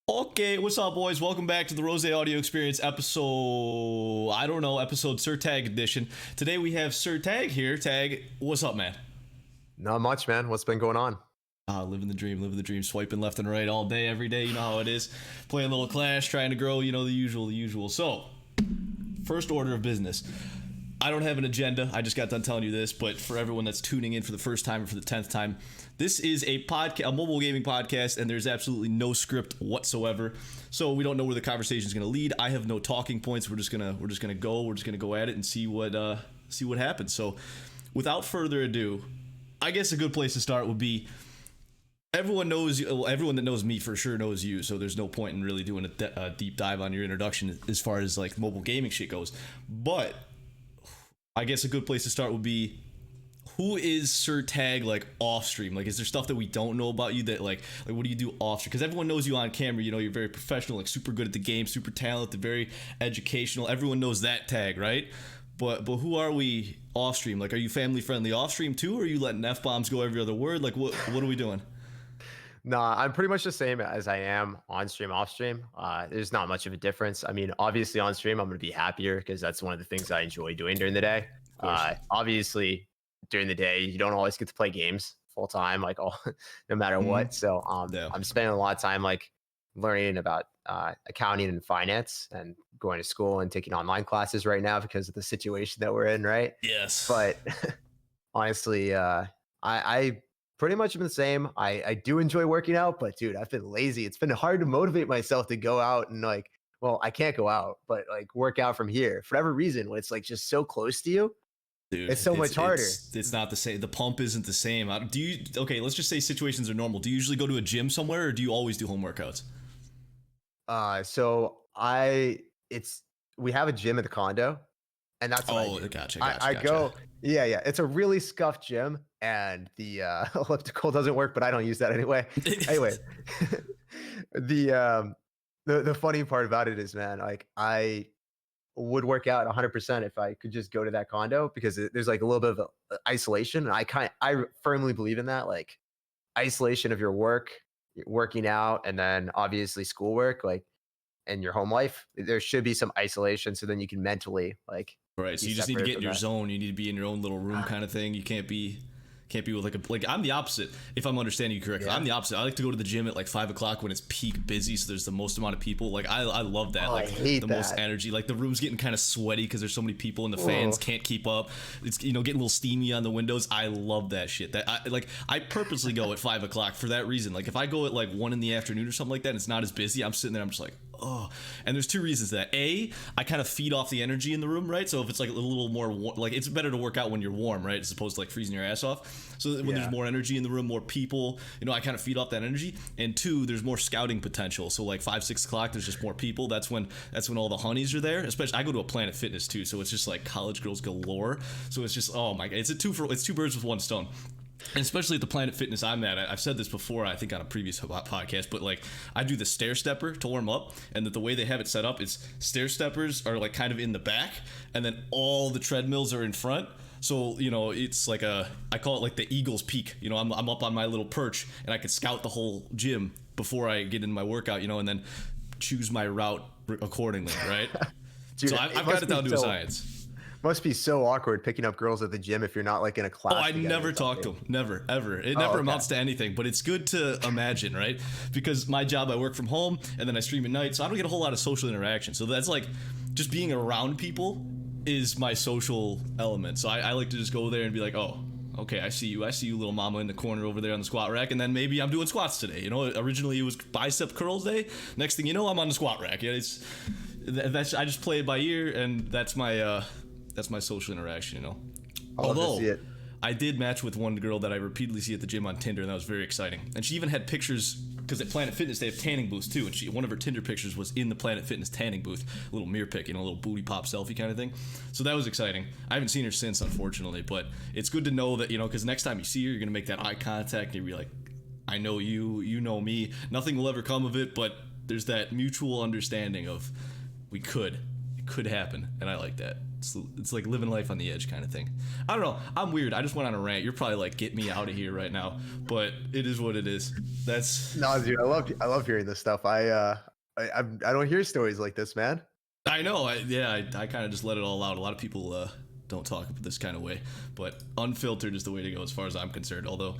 Okay, what's up, boys? Welcome back to the Rozay Audio Experience episode Sir Tag edition. Today we have Sir Tag here. Tag, what's up, man? Not much, man. What's been going on? Living the dream, swiping left and right all day, every day. You know how it is. Playing a little Clash, trying to grow, the usual. So, first order of business. I don't have an agenda. I just got done telling you this, but for everyone that's tuning in for the first time or for the 10th time, this is a mobile gaming podcast, and there's absolutely no script whatsoever. So we don't know where the conversation is going to lead. I have no talking points. We're just gonna go at it and see what happens. So, without further ado, I guess a good place to start would be everyone knows you. Well, everyone that knows me for sure knows you. So there's no point in really doing a deep dive on your introduction as far as like mobile gaming shit goes. But I guess a good place to start would be, who is Sir Tag like off stream? Like, is there stuff that we don't know about you that like what do you do off stream? Because everyone knows you on camera. You're very professional, like super good at the game, super talented, very educational. Everyone knows that Tag, right? But who are we off stream? Like, are you family friendly off stream too, or are you letting F bombs go every other word? Like, what are we doing? Nah, I'm pretty much the same as I am on stream, off stream. There's not much of a difference. I mean, obviously on stream, I'm going to be happier because that's one of the things I enjoy doing during the day. Obviously, during the day, you don't always get to play games full time, like no matter what. So I'm spending a lot of time like learning about accounting and finance and going to school and taking online classes right now because of the situation that we're in, right? Yes. But honestly, I pretty much been the same. I do enjoy working out, but dude, I've been lazy. It's been hard to motivate myself to go out and like, well, I can't go out, but like work out from here for whatever reason when it's like just so close to you. Dude, it's so much harder. It's not the same. The pump isn't the same. Okay, let's just say situations are normal. Do you usually go to a gym somewhere, or do you always do home workouts? We have a gym at the condo, and that's what I do. Gotcha. Go. Yeah. It's a really scuffed gym, and the elliptical doesn't work, but I don't use that anyway. Anyway, the funny part about it is, man, like I would work out 100% if I could just go to that condo because there's like a little bit of isolation, and I firmly believe in that, like isolation of your working out, and then obviously schoolwork, like, and your home life. There should be some isolation so then you can mentally like. Right. So you just need to get in your zone. You need to be in your own little room kind of thing. You can't be with like I'm the opposite, if I'm understanding you correctly. Yeah. I'm the opposite. I like to go to the gym at like 5:00 when it's peak busy, so there's the most amount of people. Like I love that. Like I hate the that. Most energy. Like the room's getting kind of sweaty because there's so many people and the fans can't keep up. It's getting a little steamy on the windows. I love that shit. I purposely go at 5:00 for that reason. Like if I go at like 1 PM or something like that and it's not as busy, I'm sitting there, I'm just like, oh. And there's two reasons to that. I kind of feed off the energy in the room, right? So if it's like a little more like, it's better to work out when you're warm, right, as opposed to like freezing your ass off. So when there's more energy in the room, more people, I kind of feed off that energy. And two, there's more scouting potential. So like 5-6 o'clock, there's just more people. That's when all the honeys are there. Especially, I go to a Planet Fitness too, so it's just like college girls galore. So it's just, oh my god, it's two birds with one stone. And especially at the Planet Fitness I'm at, I've said this before, I think on a previous podcast, but like I do the stair stepper to warm up, and that the way they have it set up is stair steppers are like kind of in the back, and then all the treadmills are in front. So, it's like I call it like the Eagle's Peak. I'm up on my little perch, and I can scout the whole gym before I get into my workout, and then choose my route accordingly, right? Dude, so I've got it down to a science. Must be so awkward picking up girls at the gym if you're not like in a class. Oh, I never talk to them. Never, ever. It never amounts to anything, but it's good to imagine, right? Because my job, I work from home and then I stream at night, so I don't get a whole lot of social interaction. So that's like just being around people is my social element. So I like to just go there and be like, oh, okay, I see you, little mama in the corner over there on the squat rack, and then maybe I'm doing squats today. Originally it was bicep curls day. Next thing you know, I'm on the squat rack. I just play it by ear, and that's my social interaction, Although I did match with one girl that I repeatedly see at the gym on Tinder, and that was very exciting. And she even had pictures, because at Planet Fitness they have tanning booths too, and one of her Tinder pictures was in the Planet Fitness tanning booth, a little mirror pic, a little booty pop selfie kind of thing. So that was exciting. I haven't seen her since, unfortunately, but it's good to know that, because next time you see her, you're gonna make that eye contact, and you'll be like, I know you, you know me. Nothing will ever come of it, but there's that mutual understanding of it could happen, and I like that. It's like living life on the edge kind of thing. I don't know. I'm weird. I just went on a rant. You're probably like, get me out of here right now, but it is what it is. That's No, dude, I love hearing this stuff. I don't hear stories like this, man. I know. I kind of just let it all out. A lot of people don't talk this kind of way, but unfiltered is the way to go as far as I'm concerned. Although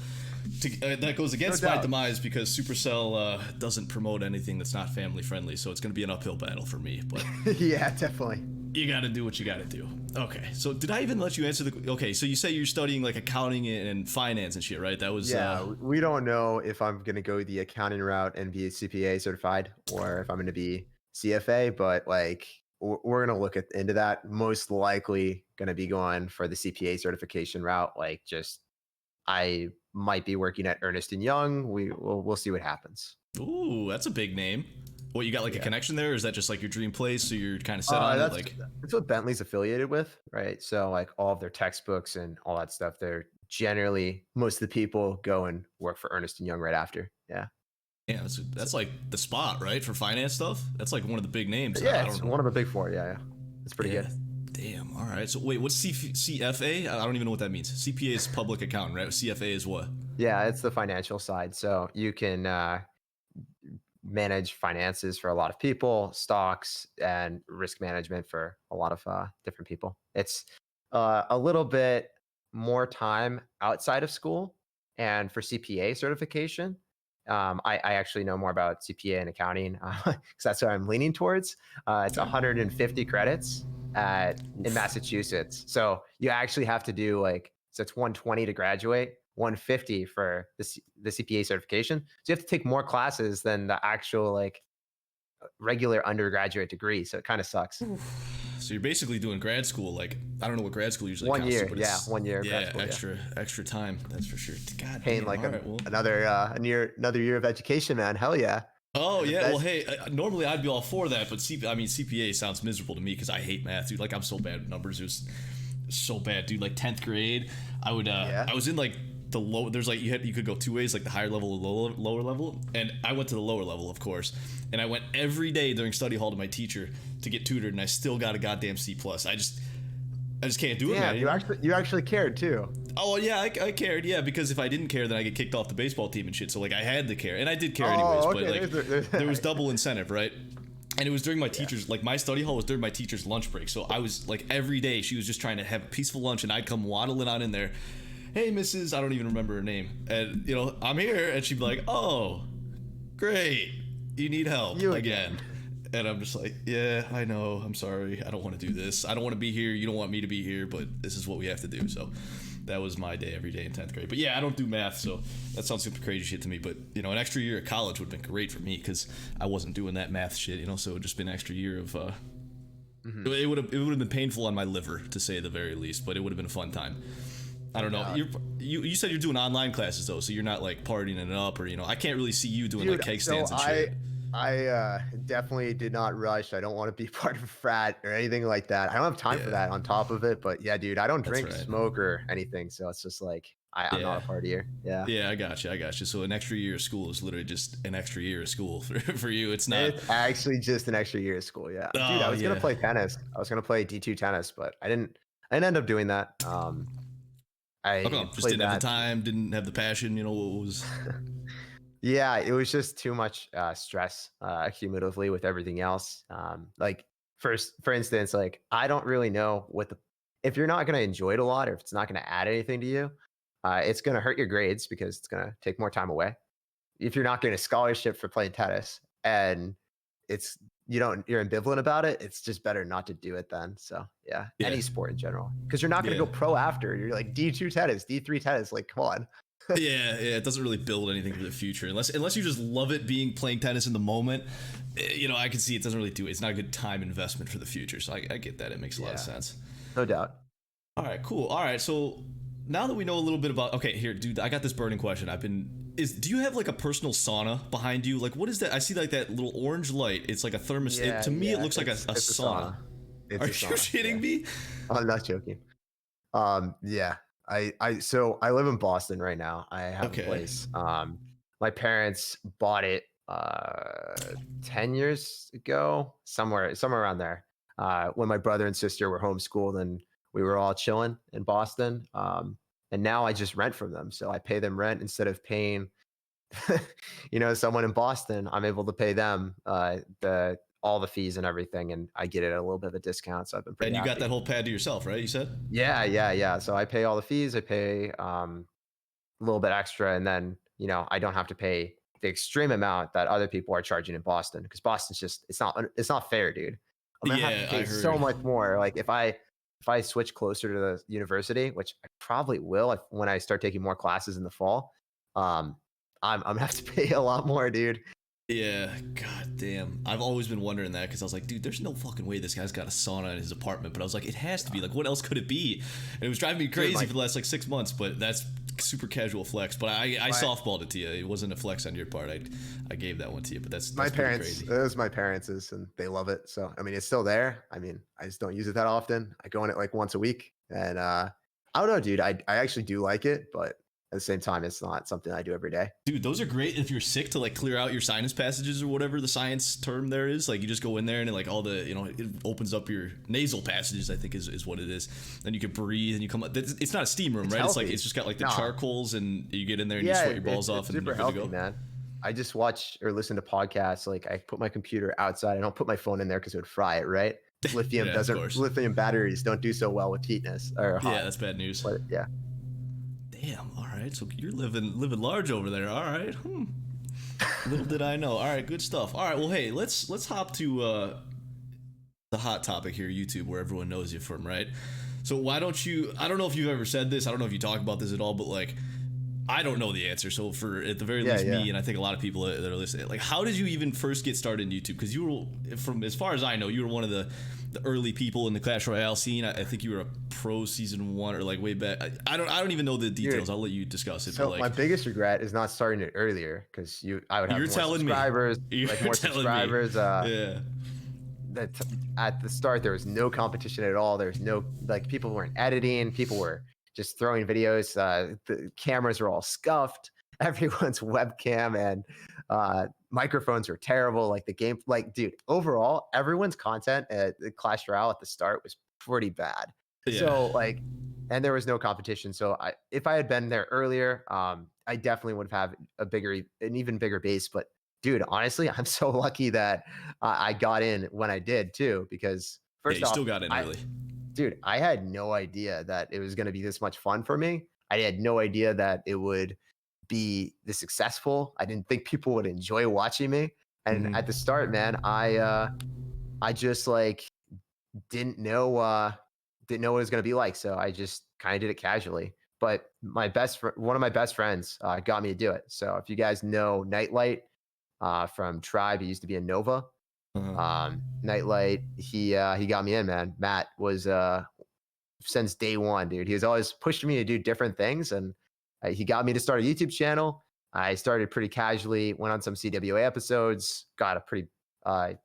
that goes against my demise because Supercell doesn't promote anything that's not family friendly, so it's going to be an uphill battle for me. But yeah, definitely. You got to do what you got to do. Okay, so did I even let you answer the? Okay, so you say you're studying like accounting and finance and shit, right? That was we don't know if I'm going to go the accounting route and be CPA certified, or if I'm going to be CFA, but like we're going to look into that. Most likely going to be going for the CPA certification route. Like just, I might be working at Ernst & Young. We'll see what happens. Ooh, that's a big name. What, you got like a connection there? Or is that just like your dream place? So you're kind of set on it? Like that's what Bentley's affiliated with, right? So like all of their textbooks and all that stuff, they're generally, most of the people go and work for Ernst & Young right after. Yeah. Yeah, that's like the spot, right? For finance stuff? That's like one of the big names. Yeah, it's one of the big four. Yeah. It's pretty good. Damn. All right. So wait, what's CFA? I don't even know what that means. CPA is public accountant, right? CFA is what? Yeah, it's the financial side. So you can manage finances for a lot of people, stocks, and risk management for a lot of different people. It's a little bit more time outside of school. And for CPA certification, I actually know more about CPA and accounting because that's what I'm leaning towards. It's 150 credits in Massachusetts. So you actually have to do so it's 120 to graduate, 150 for the CPA certification. So you have to take more classes than the actual regular undergraduate degree. So it kind of sucks. So you're basically doing grad school. Like, I don't know what grad school usually 1 year. To, Yeah, 1 year. Yeah, grad school, extra time. That's for sure. God, paying another year of education, man. Hell yeah. Oh yeah. Well, hey, normally I'd be all for that, but CPA sounds miserable to me because I hate math, dude. Like I'm so bad at numbers. It was so bad, dude. Like 10th grade, I was in like the low. There's like you could go two ways, like the higher level or lower level, and I went to the lower level, of course. And I went every day during study hall to my teacher to get tutored, and I still got a goddamn C+. I just can't do it, man. You actually cared too. Oh yeah, I cared, yeah, because if I didn't care, then I get kicked off the baseball team and shit. So like I had to care, and I did care anyways. Okay. But like there was double incentive, right? And it was during my teacher's, like my study hall was during my teacher's lunch break. So I was like every day she was just trying to have a peaceful lunch, and I'd come waddling on in there. Hey, Mrs. I don't even remember her name, and I'm here, and she'd be like, oh, great, you need help again. And I'm just like, yeah, I know. I'm sorry. I don't want to do this. I don't want to be here. You don't want me to be here, but this is what we have to do. So that was my day every day in 10th grade. But yeah, I don't do math, so that sounds super crazy shit to me. But, an extra year at college would have been great for me because I wasn't doing that math shit, so it would just been an extra year of, it would have been painful on my liver, to say the very least, but it would have been a fun time. I don't know. You said you're doing online classes, though, so you're not, like, partying it up or, I can't really see you doing, like, keg stands and shit. I definitely did not rush. I don't want to be part of a frat or anything like that. I don't have time for that on top of it. But yeah, dude, I don't drink, smoke, or anything. So it's just like, I'm not a partier. Yeah. Yeah, I got you. So an extra year of school is literally just an extra year of school for you. It's not. It's actually just an extra year of school. Yeah. Dude, I was going to play tennis. I was going to play D2 tennis, but I didn't end up doing that. I just didn't have the time, didn't have the passion. What was. Yeah, it was just too much stress cumulatively with everything else. For instance, like I don't really know if you're not going to enjoy it a lot, or if it's not going to add anything to you, it's going to hurt your grades because it's going to take more time away. If you're not getting a scholarship for playing tennis and you're ambivalent about it, it's just better not to do it then. So yeah. Any sport in general, because you're not going to go pro after. You're like D2 tennis, D3 tennis, like come on. yeah, it doesn't really build anything for the future unless you just love it playing tennis in the moment. I can see it doesn't really do it. It's not a good time investment for the future. So I get that. It makes a lot of sense. No doubt. All right, cool. All right, so now that we know a little bit about, okay, here, dude, I got this burning question. Do you have like a personal sauna behind you? Like, what is that? I see like that little orange light. It's like a thermos. To me, it looks like a sauna. Are you shitting me? I'm not joking. Yeah. So I live in Boston right now. I have a place. My parents bought it 10 years ago, somewhere around there. when my brother and sister were homeschooled and we were all chilling in Boston. And now I just rent from them. So I pay them rent instead of paying, someone in Boston. I'm able to pay them all the fees and everything, and I get it at a little bit of a discount. So I've been pretty And you happy. got that whole pad to yourself, right? You said? Yeah. So I pay all the fees. I pay a little bit extra, and then I don't have to pay the extreme amount that other people are charging in Boston, because Boston's just it's not fair, dude. I'm gonna have to pay so much more. Like if I switch closer to the university, which I probably will when I start taking more classes in the fall, I'm gonna have to pay a lot more, dude. Yeah, god damn. I've always been wondering that, because I was like, dude, there's no fucking way this guy's got a sauna in his apartment. But I was like, it has to be. Like, what else could it be? And it was driving me crazy for the last 6 months. But that's super casual flex. But I softballed it to you. It wasn't a flex on your part. I gave that one to you. But that's my parents. crazy. It was my parents', and they love it. So I mean, it's still there. I mean, I just don't use it that often. I go in it like once a week, and I don't know, dude. I actually do like it, but at the same time, it's not something I do every day. Dude, those are great if you're sick, to like clear out your sinus passages or whatever the science term there is. Like you just go in there and it, like all the, it opens up your nasal passages, I think is what it is. Then you can breathe and you come up. It's not a steam room, right? Healthy. It's like, it's just got like the charcoals, and you get in there and you sweat your balls off, and super you're good healthy, to go. man. I just watch or listen to podcasts. Like I put my computer outside. I don't put my phone in there because it would fry it, right? Lithium lithium batteries don't do so well with heatness or hot. Yeah, that's bad news. But yeah. Damn. All right. So you're living large over there. All right. Little did I know. All right. Good stuff. All right. Well, hey, let's hop to the hot topic here, YouTube, where everyone knows you from, right? So why don't you? I don't know if you've ever said this. I don't know if you talk about this at all, but like, I don't know the answer. So for at the very least, me and I think a lot of people that are listening, like, how did you even first get started in YouTube? Because you were, from as far as I know, you were one of the early people in the Clash Royale scene. I think you were a pro season 1 or like way back. I don't even know the details. I'll let you discuss it. So but like, my biggest regret is not starting it earlier, because I would have more subscribers. More subscribers. Yeah. That at the start there was no competition at all. There's no, like, people weren't editing. People were just throwing videos. The cameras were all scuffed. Everyone's webcam and microphones were terrible. Like the game, like, dude, overall, everyone's content at the Clash Royale at the start was pretty bad. Yeah. So like, and there was no competition. So if I had been there earlier, I definitely would have an even bigger base. But dude, honestly, I'm so lucky that I got in when I did too, because first you off, still got in early. Dude, I had no idea that it was going to be this much fun for me. I had no idea that it would be this successful. I didn't think people would enjoy watching me. And at the start, man, I just like didn't know what it was going to be like. So I just kind of did it casually. But one of my best friends got me to do it. So if you guys know Nightlight from Tribe, he used to be in Nova. Nightlight, he got me in, man. Matt was since day one, dude. He was always pushing me to do different things, and he got me to start a YouTube channel. I started pretty casually, went on some CWA episodes, got a pretty got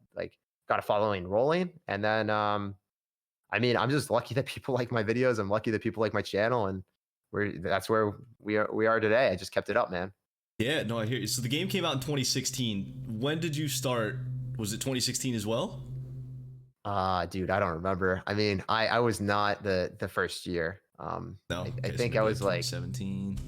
a following rolling, and then I mean, I'm just lucky that people like my videos. I'm lucky that people like my channel, and that's where we are today. I just kept it up, man. Yeah, no, I hear you. So the game came out in 2016. When did you start? Was it 2016 as well? Dude, I don't remember. I mean, I was not the first year. No, I think I was like 17.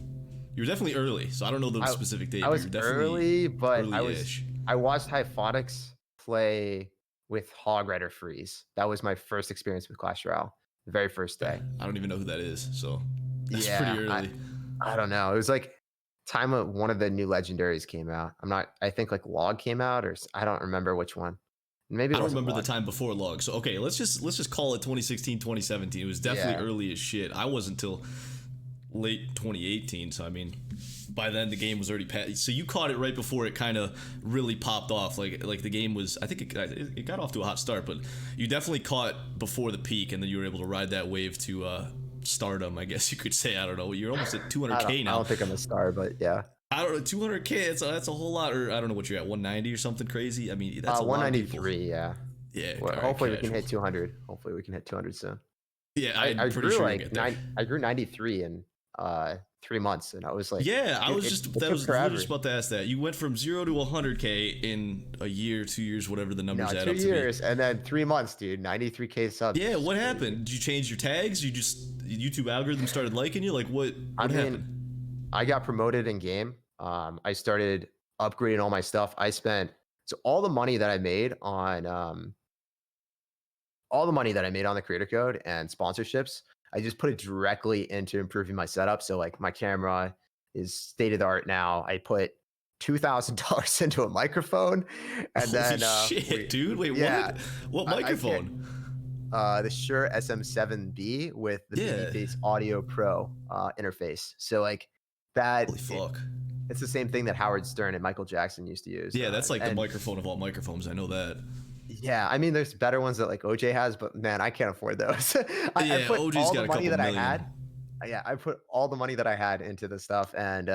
You were definitely early, so I don't know the specific date. I was early, but early-ish. I watched Hyphotics play with Hog Rider Freeze. That was my first experience with Clash Royale, the very first day. I don't even know who that is, so that's pretty early. I don't know. It was like time of one of the new legendaries came out. I think like Log came out, or I don't remember which one. Maybe I don't remember the time before Log. So okay, let's just call it 2016, 2017. It was definitely early as shit. I wasn't until late 2018. So I mean, by then the game was already passed. So you caught it right before it kind of really popped off. Like the game was. I think it got off to a hot start, but you definitely caught before the peak, and then you were able to ride that wave to stardom, I guess you could say. I don't know. You're almost at 200K now. I don't think I'm a star, but yeah. I don't know, 200K. That's a whole lot. Or I don't know what you're at, 190 or something crazy. I mean, that's a 193. Yeah. Well, hopefully we can hit 200. Hopefully we can hit 200 soon. Yeah, I grew like I grew 93 in 3 months, and I was like, yeah, I was it just took literally just about to ask that. You went from 0 to 100K in a year, 2 years, whatever the numbers add up to be. 2 years, and then 3 months, dude, 93K subs. Yeah, what happened? Did you change your tags? You just YouTube algorithm started liking you? Like what happened? I got promoted in game. I started upgrading all my stuff. So all the money that I made on the creator code and sponsorships, I just put it directly into improving my setup. So like my camera is state of the art now. I put $2,000 into a microphone, and Holy then shit, dude. Wait, yeah, what microphone? the Shure SM7B with the BB-Face Audio Pro interface. So like that. Holy fuck. It's the same thing that Howard Stern and Michael Jackson used to use. Yeah, that's like the microphone of all microphones. I know that. Yeah, I mean, there's better ones that like OJ has, but man, I can't afford those. I put OJ's all got the a money couple that million. I had. Yeah, I put all the money that I had into the stuff, and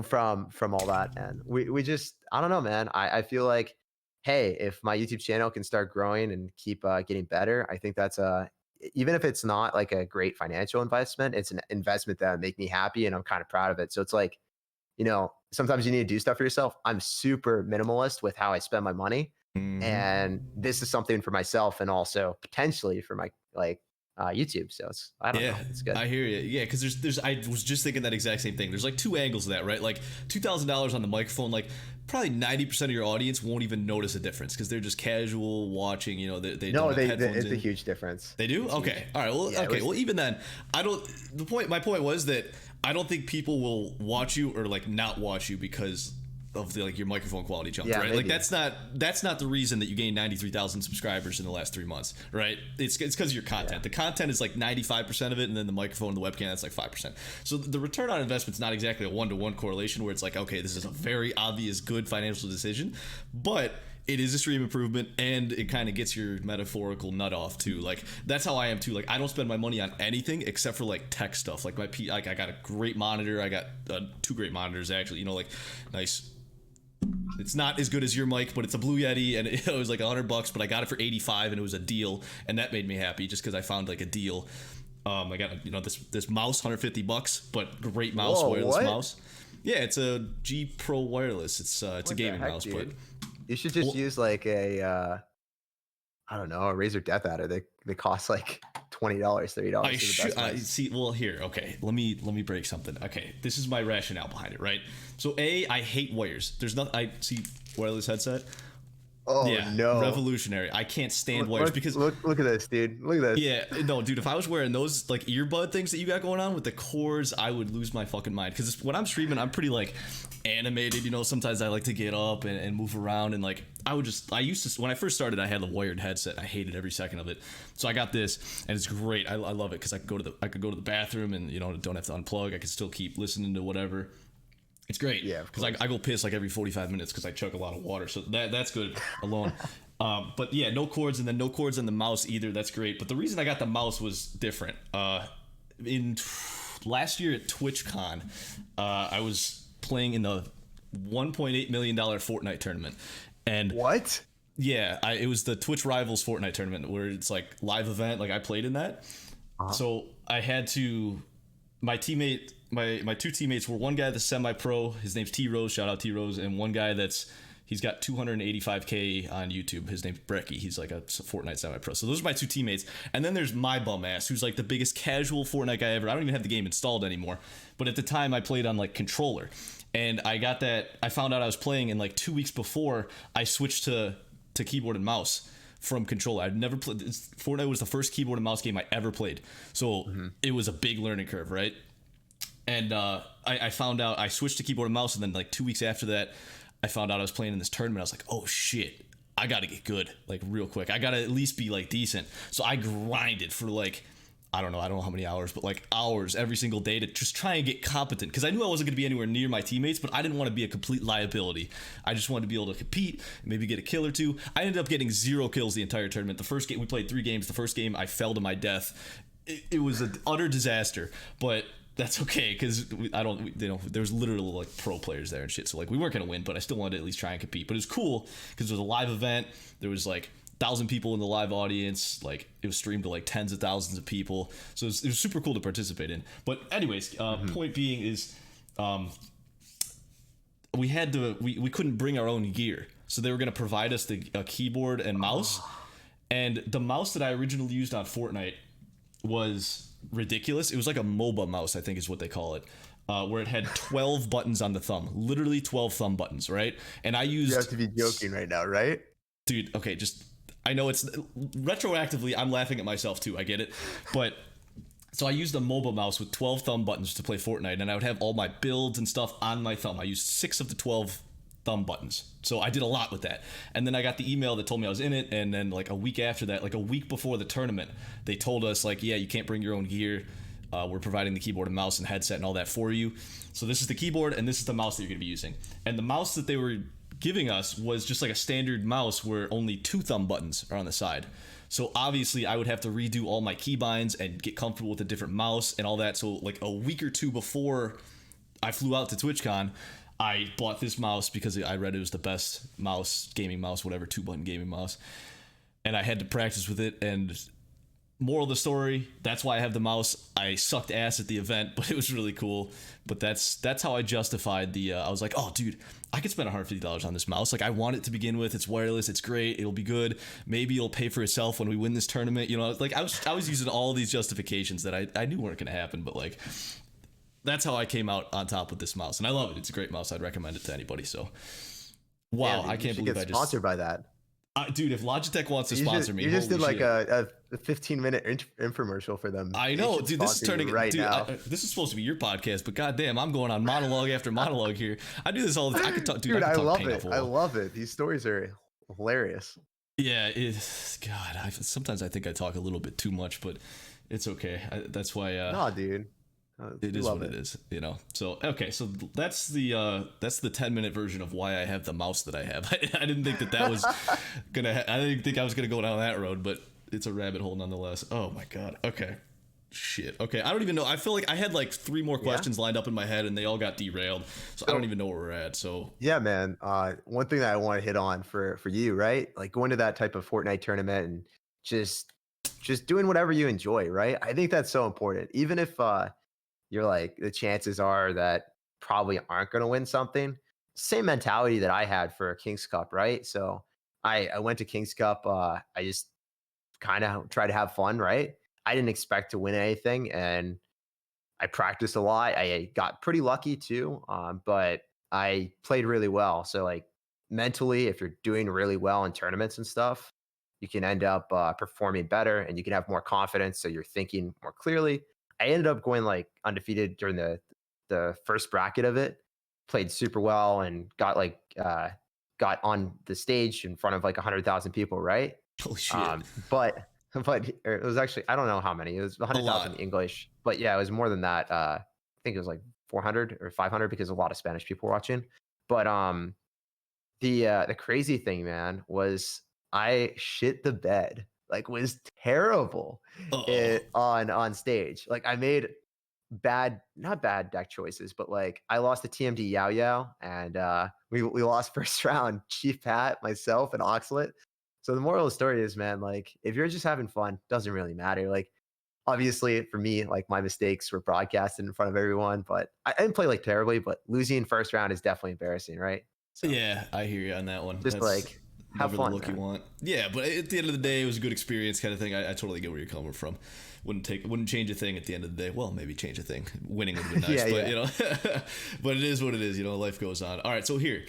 from all that, and we just, I don't know, man. I feel like, hey, if my YouTube channel can start growing and keep getting better, I think that's even if it's not like a great financial investment, it's an investment that would make me happy, and I'm kind of proud of it. So it's like, sometimes you need to do stuff for yourself. I'm super minimalist with how I spend my money. Mm-hmm. And this is something for myself and also potentially for my YouTube. So I don't know. It's good. I hear you. Yeah, because there's I was just thinking that exact same thing. There's like two angles of that, right? Like $2,000 on the microphone, like probably 90% of your audience won't even notice a difference because they're just casual watching. It's a huge difference. They do? It's okay. Huge. All right. Well, well, even then, my point was that I don't think people will watch you or like not watch you because of the, like, your microphone quality jumped, right? Maybe. Like that's not the reason that you gained 93,000 subscribers in the last 3 months, right? It's because of your content. Yeah. The content is like 95% of it, and then the microphone and the webcam, that's like 5%. So the return on investment's not exactly a 1-to-1 correlation where it's like, okay, this is a very obvious good financial decision, but it is a stream improvement, and it kind of gets your metaphorical nut off too. Like that's how I am too. Like I don't spend my money on anything except for like tech stuff. Like I got a great monitor. I got 2 great monitors actually. Like nice. It's not as good as your mic, but it's a Blue Yeti, and it was like $100, but I got it for 85, and it was a deal, and that made me happy just because I found like a deal. I got this mouse, $150, but great mouse, wireless mouse. Yeah, it's a G Pro wireless. It's a gaming mouse, dude? But you should just use like a I don't know, a Razer Death Adder. They cost like $20, $30. I see. Well, here, okay. Let me break something. Okay, this is my rationale behind it, right? So, I hate wires. There's nothing. I see wireless headset. Oh yeah, no! Revolutionary. I can't stand wires because look at this, dude. Look at this. Yeah, no, dude. If I was wearing those like earbud things that you got going on with the cords, I would lose my fucking mind. Because when I'm streaming, I'm pretty like animated. Sometimes I like to get up and move around, and like I used to when I first started, I had a wired headset. I hated every second of it. So I got this, and it's great. I love it because I could go to the bathroom and don't have to unplug. I can still keep listening to whatever. It's great. Yeah, because I go piss like every 45 minutes because I chug a lot of water. So that's good alone. But yeah, no cords, and then no cords on the mouse either. That's great. But the reason I got the mouse was different. In last year at TwitchCon, I was playing in the $1.8 million Fortnite tournament. And what? Yeah, it was the Twitch Rivals Fortnite tournament where it's like live event. Like I played in that. So I had to. My teammate, my 2 teammates were one guy that's semi-pro. His name's T Rose. Shout out T Rose. And one guy he's got 285K on YouTube. His name's Brecky. He's like a Fortnite semi-pro. So those are my 2 teammates. And then there's my bum ass, who's like the biggest casual Fortnite guy ever. I don't even have the game installed anymore. But at the time, I played on like controller. And I found out I was playing, and like 2 weeks before, I switched to keyboard and mouse from controller. I'd never played. Fortnite was the first keyboard and mouse game I ever played. So it was a big learning curve, right? And I found out I switched to keyboard and mouse, and then like 2 weeks after that, I found out I was playing in this tournament. I was like, oh shit, I gotta get good like real quick. I gotta at least be like decent. So I grinded for like I don't know how many hours, but like hours every single day to just try and get competent, because I knew I wasn't going to be anywhere near my teammates, but I didn't want to be a complete liability. I just wanted to be able to compete and maybe get a kill or 2. I ended up getting 0 kills the entire tournament. The first game, we played 3 games. The first game, I fell to my death. It was an utter disaster, but that's okay, because there was literally like pro players there and shit, so like we weren't going to win, but I still wanted to at least try and compete. But it was cool because it was a live event. There was like 1,000 people in the live audience. Like, it was streamed to like tens of thousands of people, so it was super cool to participate in. But anyways, point being is, we couldn't bring our own gear, so they were going to provide us a keyboard and mouse. And the mouse that I originally used on Fortnite was ridiculous. It was like a MOBA mouse, I think is what they call it, where it had 12 buttons on the thumb, literally 12 thumb buttons, right? And I used... You have to be joking right now, right? Dude, okay, I know it's... Retroactively, I'm laughing at myself too, I get it. But... So I used a MOBA mouse with 12 thumb buttons to play Fortnite, and I would have all my builds and stuff on my thumb. I used 6 of the 12 thumb buttons. So I did a lot with that. And then I got the email that told me I was in it, and then like a week after that, like a week before the tournament, they told us like, yeah, you can't bring your own gear. We're providing the keyboard and mouse and headset and all that for you. So this is the keyboard and this is the mouse that you're going to be using. And the mouse that they were giving us was just like a standard mouse where only 2 thumb buttons are on the side. So obviously I would have to redo all my keybinds and get comfortable with a different mouse and all that. So like a week or two before I flew out to TwitchCon, I bought this mouse because I read it was the best mouse, gaming mouse, whatever, 2-button gaming mouse. And I had to practice with it. And moral of the story, that's why I have the mouse. I sucked ass at the event, but it was really cool. But that's how I justified I was like, oh, dude, I could spend $150 on this mouse. Like, I want it to begin with. It's wireless. It's great. It'll be good. Maybe it'll pay for itself when we win this tournament. You know, like I was using all these justifications that I knew weren't going to happen. But like, that's how I came out on top with this mouse. And I love it. It's a great mouse. I'd recommend it to anybody. So, wow, Dude, I can't believe I just... sponsored by that. Dude, if Logitech wants to sponsor me, you just did like shit. a 15-minute infomercial for them. I know, dude. This is turning right now. This is supposed to be your podcast, but goddamn, I'm going on monologue after monologue here. I do this all the time. I could talk, dude. I love it. I love it. These stories are hilarious. Yeah, God. Sometimes I think I talk a little bit too much, but it's okay. That's why. No, dude. It is what it is, you know. So okay, so that's the 10-minute version of why I have the mouse that I have. I didn't think that was gonna. I didn't think I was gonna go down that road, but it's a rabbit hole nonetheless. Oh my god. Okay. Shit. Okay. I don't even know. I feel like I had like 3 more questions lined up in my head, and they all got derailed. So I don't even know where we're at. So yeah, man. One thing that I want to hit on for you, right? Like going to that type of Fortnite tournament and just doing whatever you enjoy, right? I think that's so important. Even if you're like, the chances are that probably aren't going to win something. Same mentality that I had for King's Cup, right? So I went to King's Cup. I just kind of try to have fun, right? I didn't expect to win anything, and I practiced a lot. I got pretty lucky too, but I played really well. So like mentally, if you're doing really well in tournaments and stuff, you can end up performing better, and you can have more confidence. So you're thinking more clearly. I ended up going like undefeated during the first bracket of it, played super well, and got on the stage in front of like 100,000 people, right? Holy shit. But it was actually, I don't know how many. It was 100,000 English, but yeah, it was more than that. I think it was like 400 or 500 because a lot of Spanish people were watching. But the crazy thing, man, was I shit the bed. Like, was terrible on stage. Like, I made not bad deck choices, but like I lost to TMD Yao Yao, and we lost first round. Chief Pat, myself, and Oxlet. So the moral of the story is, man, like if you're just having fun, doesn't really matter. Like, obviously for me, like my mistakes were broadcasted in front of everyone, but I didn't play like terribly. But losing first round is definitely embarrassing, right? So, yeah, I hear you on that one. Just like. Have fun, the look you want. Yeah, but at the end of the day, it was a good experience, kind of thing. I totally get where you're coming from. Wouldn't change a thing at the end of the day. Well, maybe change a thing. Winning would be nice, but you know, but it is what it is. You know, life goes on. All right, so here,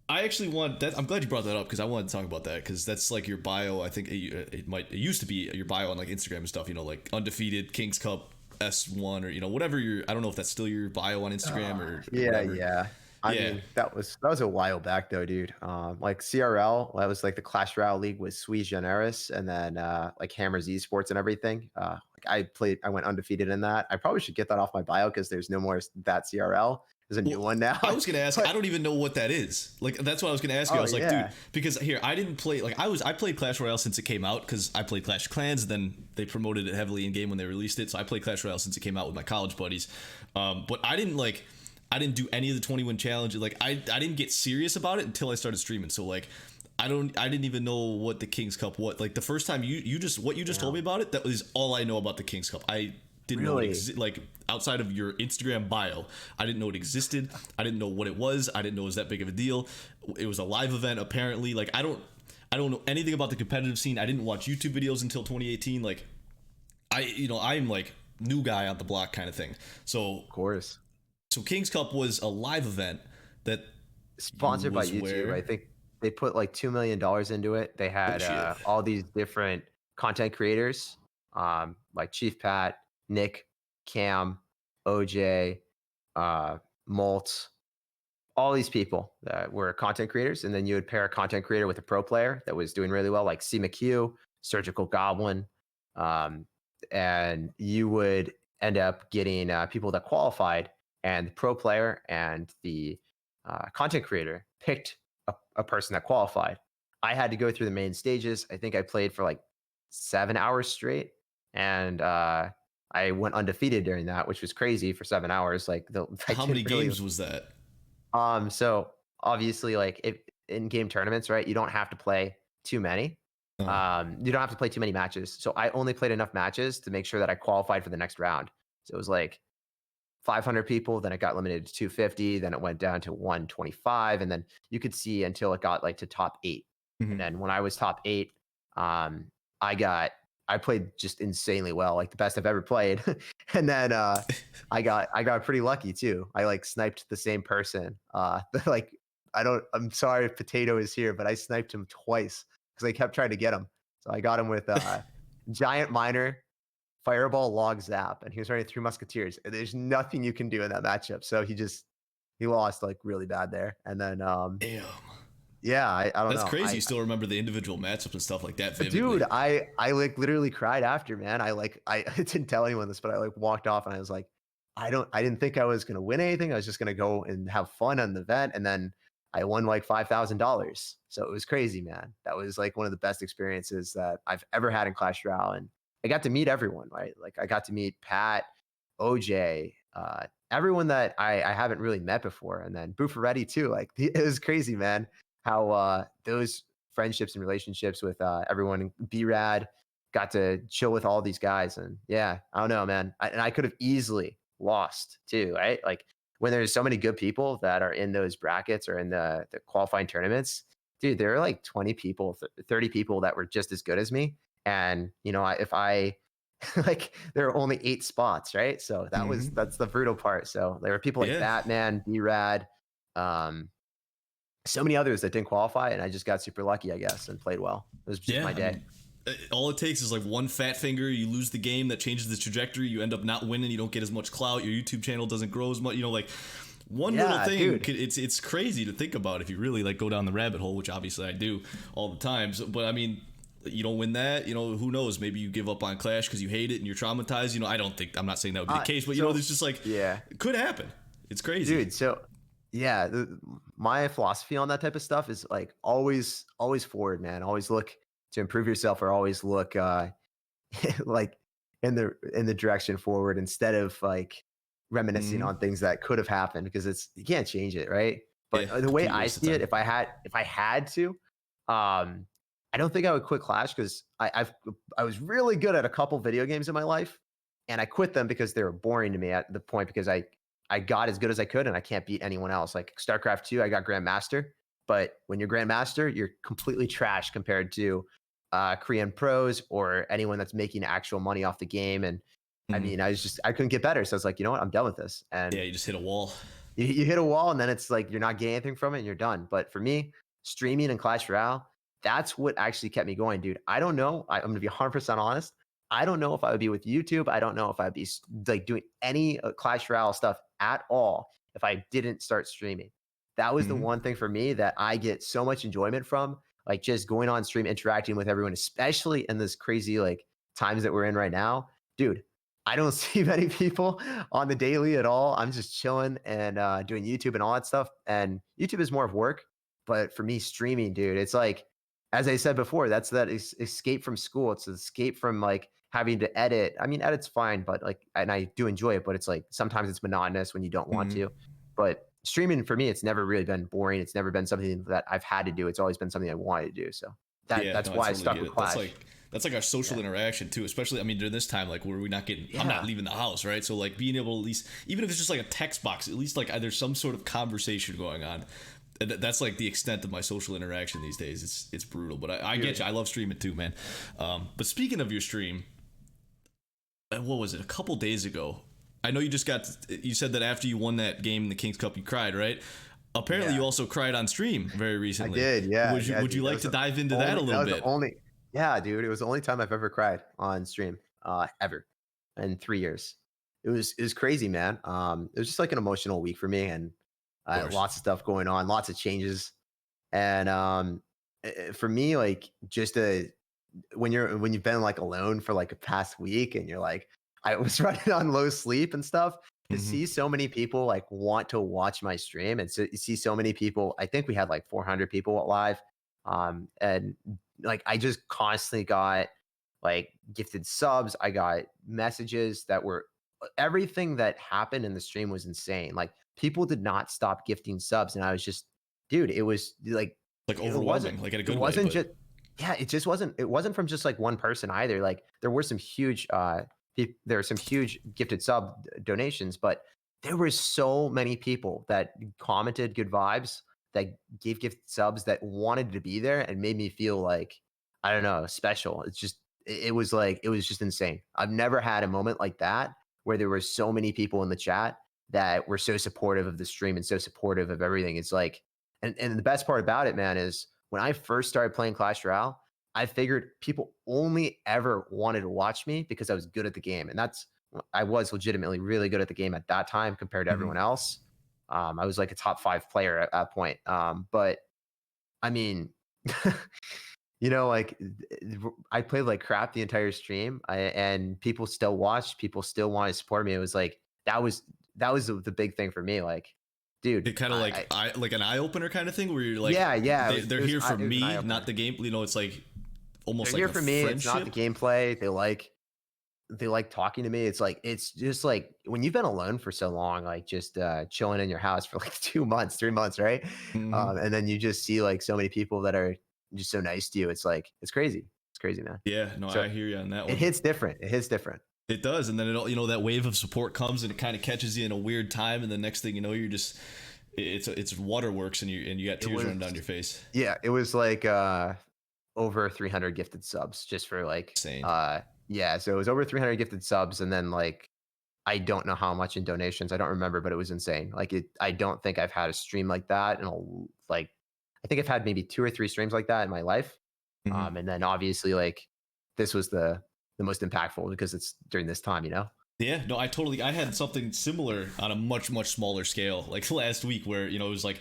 I actually want that. I'm glad you brought that up because I wanted to talk about that because that's like your bio. I think it used to be your bio on like Instagram and stuff. You know, like undefeated King's Cup S1 or you know whatever your. I don't know if that's still your bio on Instagram or whatever. Yeah. I mean, that was a while back though, dude. Like CRL, that was like the Clash Royale League with Sui Generis, and then like Hammers Esports and everything. Like I went undefeated in that. I probably should get that off my bio because there's no more that CRL. There's a new one now. I was gonna ask. I don't even know what that is. Like that's what I was gonna ask you. I was like, dude, because here I didn't play. Like I played Clash Royale since it came out because I played Clash of Clans. And then they promoted it heavily in game when they released it. So I played Clash Royale since it came out with my college buddies. But I didn't do any of the 20-win challenge. Like I didn't get serious about it until I started streaming. So like I didn't even know what the King's Cup was. Like the first time you just told me about it, that was all I know about the King's Cup. I didn't know it like outside of your Instagram bio. I didn't know it existed. I didn't know what it was. I didn't know it was that big of a deal. It was a live event apparently. Like I don't know anything about the competitive scene. I didn't watch YouTube videos until 2018. Like I'm like new guy on the block kind of thing. So Of course. So King's Cup was a live event that Sponsored by YouTube. I think they put like $2 million into it. They had all these different content creators, like Chief Pat, Nick, Cam, OJ, Molt, all these people that were content creators. And then you would pair a content creator with a pro player that was doing really well, like C McHugh, Surgical Goblin. And you would end up getting people that qualified, and the pro player and the content creator picked a person that qualified. I had to go through the main stages. I think I played for like 7 hours straight, and I went undefeated during that, which was crazy for 7 hours. Like how many games was that? So obviously, like if in game tournaments, right, you don't have to play too many. You don't have to play too many matches. So I only played enough matches to make sure that I qualified for the next round. So it was like 500 people, then it got limited to 250, then it went down to 125, and then you could see until it got like to top 8. And then when I was top 8, I played just insanely well, like the best I've ever played. And then I got pretty lucky too. I like sniped the same person. Like I'm sorry if Potato is here, but I sniped him twice because I kept trying to get him. So I got him with Giant Miner, Fireball, Log Zap, and he was running 3 Musketeers. And there's nothing you can do in that matchup. So he lost like really bad there. And then damn. Yeah, I don't know. That's crazy. You still remember the individual matchups and stuff like that vividly. Dude, I like literally cried after, man. I didn't tell anyone this, but I like walked off and I was like, I didn't think I was gonna win anything. I was just gonna go and have fun on the event, and then I won like $5,000. So it was crazy, man. That was like one of the best experiences that I've ever had in Clash Royale, and I got to meet everyone, right? Like I got to meet Pat, OJ, everyone that I haven't really met before, and then Buffaretti too. Like it was crazy, man. How those friendships and relationships with everyone in B-Rad, got to chill with all these guys. And yeah, I don't know, man. I could have easily lost too, right? Like when there's so many good people that are in those brackets or in the qualifying tournaments, dude, there are like 20 people, 30 people that were just as good as me. And, you know, if I like, there are only 8 spots, right? So that's the brutal part. So there were people like Batman, B-Rad, so many others that didn't qualify, and I just got super lucky, I guess, and played well. It was just my day. I mean, all it takes is like one fat finger. You lose the game, that changes the trajectory. You end up not winning. You don't get as much clout. Your YouTube channel doesn't grow as much. You know, like one little thing. It's crazy to think about if you really like go down the rabbit hole, which obviously I do all the time. So, but I mean, you don't win that. You know, who knows? Maybe you give up on Clash because you hate it and you're traumatized. You know, I'm not saying that would be the case, but you know, there's just like it could happen. It's crazy, dude. So. Yeah, my philosophy on that type of stuff is like always forward, man. Always look to improve yourself, or always look like in the direction forward instead of like reminiscing on things that could have happened, because you can't change it, right? But the way I see it, if I had to, I don't think I would quit Clash, because I was really good at a couple video games in my life, and I quit them because they were boring to me at the point, because I got as good as I could, and I can't beat anyone else. Like StarCraft 2, I got Grandmaster, but when you're Grandmaster, you're completely trash compared to Korean pros or anyone that's making actual money off the game. And I mean, I couldn't get better. So I was like, you know what? I'm done with this. And you just hit a wall. You hit a wall, and then it's like you're not getting anything from it, and you're done. But for me, streaming and Clash Royale, that's what actually kept me going, dude. I don't know. I'm going to be 100% honest. I don't know if I would be with YouTube. I don't know if I'd be like doing any Clash Royale stuff at all if I didn't start streaming. That was the one thing for me that I get so much enjoyment from, like just going on stream, interacting with everyone, especially in this crazy like times that we're in right now. Dude, I don't see many people on the daily at all. I'm just chilling and doing YouTube and all that stuff. And YouTube is more of work, but for me, streaming, dude, it's like, as I said before, that's that escape from school. It's an escape from like having to edit. I mean, edit's fine, but like, and I do enjoy it, but it's like sometimes it's monotonous when you don't want to. But streaming for me, it's never really been boring. It's never been something that I've had to do. It's always been something I wanted to do. So that's why I stuck with Clash. That's like our social interaction too, especially, I mean, during this time, like, where we're not getting, I'm not leaving the house, right? So like being able to at least, even if it's just like a text box, at least like there's some sort of conversation going on. And that's like the extent of my social interaction these days. It's brutal, but I get you. I love streaming too, man. But speaking of your stream, what was it? A couple days ago, I know you said that after you won that game in the King's Cup, you cried, right? Apparently, you also cried on stream very recently. I did, yeah. Would you like to dive into that a little bit? Yeah, dude. It was the only time I've ever cried on stream, ever, in 3 years. It was crazy, man. It was just like an emotional week for me, and lots of stuff going on, lots of changes, and for me, like, just when you've been like alone for like a past week, and you're like, I was running on low sleep and stuff. To see so many people like want to watch my stream, and so you see so many people. I think we had like 400 people live, and like I just constantly got like gifted subs. I got messages that were everything that happened in the stream was insane. Like people did not stop gifting subs, and I was just, dude, it was like overwhelming, like in a good way. It wasn't just, yeah, it just wasn't. It wasn't from just like one person either. Like there were some huge gifted sub donations, but there were so many people that commented good vibes, that gave gift subs, that wanted to be there and made me feel like, I don't know, special. It was just insane. I've never had a moment like that where there were so many people in the chat that were so supportive of the stream and so supportive of everything. It's like, and the best part about it, man, is when I first started playing Clash Royale, I figured people only ever wanted to watch me because I was good at the game. And I was legitimately really good at the game at that time compared to everyone else. I was like a top 5 player at that point. But I mean, like I played like crap the entire stream, and people still watched, people still wanted to support me. It was like, that was the big thing for me. Like, dude, it kind of like an eye opener kind of thing where you're like, they're here for me, not the game. It's like almost they're like here for me. It's not the gameplay. They like talking to me. It's just like when you've been alone for so long, like just chilling in your house for like 2 months, 3 months, right? And then you just see like so many people that are just so nice to you. It's like, it's crazy. It's crazy, man. Yeah, no, so I hear you on that one. It hits different. It does, and then that wave of support comes, and it kind of catches you in a weird time, and the next thing you know, you're just it's waterworks, and you got tears running down your face. Yeah, it was like over 300 gifted subs just for like insane. Yeah, so it was over 300 gifted subs, and then like I don't know how much in donations. I don't remember, but it was insane. Like I don't think I've had a stream like that, and I think I've had maybe 2 or 3 streams like that in my life. And then obviously like this was the most impactful because it's during this time, Yeah, no, I had something similar on a much, much smaller scale, like last week, where, it was like,